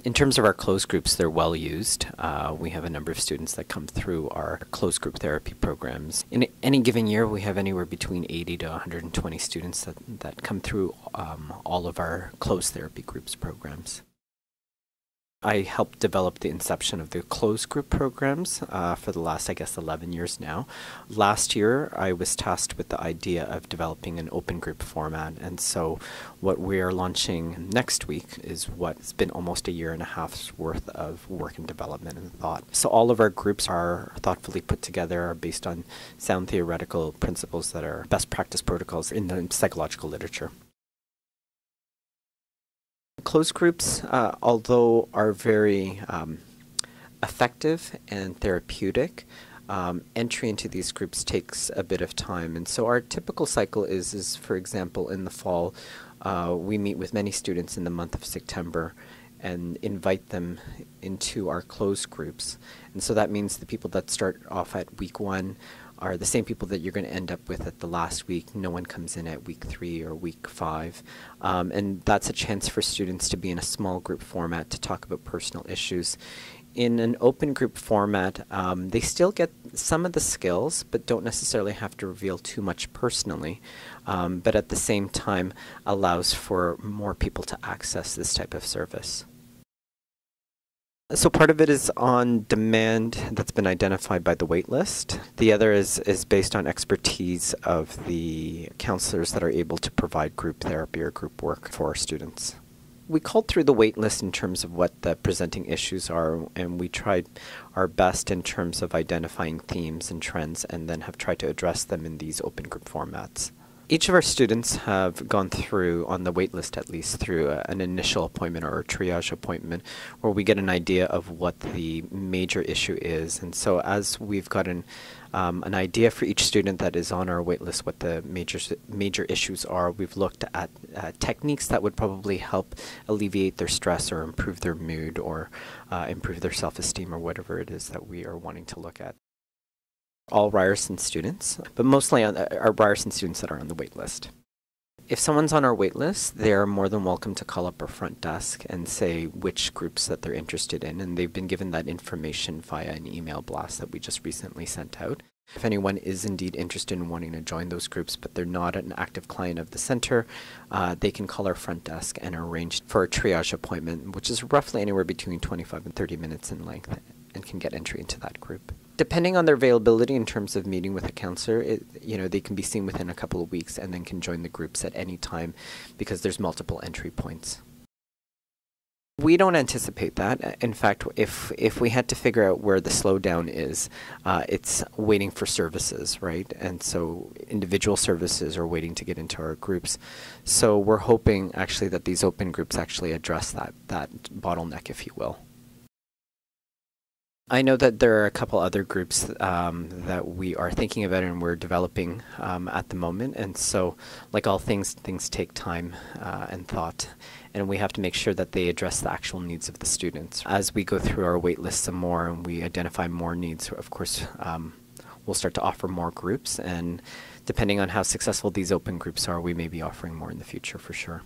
In terms of our closed groups, they're well used. We have a number of students that come through our closed group therapy programs. In any given year, we have anywhere between 80 to 120 students that come through all of our closed therapy groups programs. I helped develop the inception of the closed group programs for the last, 11 years now. Last year, I was tasked with the idea of developing an open group format, and so what we're launching next week is what's been almost a year and a half's worth of work and development and thought. So all of our groups are thoughtfully put together, are based on sound theoretical principles that are best practice protocols in the psychological literature. Closed groups, although are very effective and therapeutic, entry into these groups takes a bit of time. And so our typical cycle is for example, in the fall, we meet with many students in the month of September and invite them into our closed groups. And so that means the people that start off at week 1 are the same people that you're going to end up with at the last week. No one comes in at week 3 or week 5. And that's a chance for students to be in a small group format to talk about personal issues. In an open group format, they still get some of the skills, but don't necessarily have to reveal too much personally, but at the same time allows for more people to access this type of service. So part of it is on demand that's been identified by the waitlist. The other is based on expertise of the counselors that are able to provide group therapy or group work for our students. We called through the waitlist in terms of what the presenting issues are, and we tried our best in terms of identifying themes and trends, and then have tried to address them in these open group formats. Each of our students have gone through, on the waitlist at least, through an initial appointment or a triage appointment where we get an idea of what the major issue is. And so as we've gotten an idea for each student that is on our waitlist what the major issues are, we've looked at techniques that would probably help alleviate their stress or improve their mood or improve their self-esteem or whatever it is that we are wanting to look at. All Ryerson students, but mostly are Ryerson students that are on the wait list. If someone's on our wait list, they're more than welcome to call up our front desk and say which groups that they're interested in, and they've been given that information via an email blast that we just recently sent out. If anyone is indeed interested in wanting to join those groups, but they're not an active client of the center, they can call our front desk and arrange for a triage appointment, which is roughly anywhere between 25 and 30 minutes in length, and can get entry into that group. Depending on their availability in terms of meeting with a counselor, they can be seen within a couple of weeks and then can join the groups at any time because there's multiple entry points. We don't anticipate that. In fact, if we had to figure out where the slowdown is, it's waiting for services, right? And so individual services are waiting to get into our groups. So we're hoping actually that these open groups actually address that bottleneck, if you will. I know that there are a couple other groups that we are thinking about and we're developing at the moment, and so like all things take time and thought, and we have to make sure that they address the actual needs of the students. As we go through our wait list some more and we identify more needs, of course we'll start to offer more groups, and depending on how successful these open groups are, we may be offering more in the future for sure.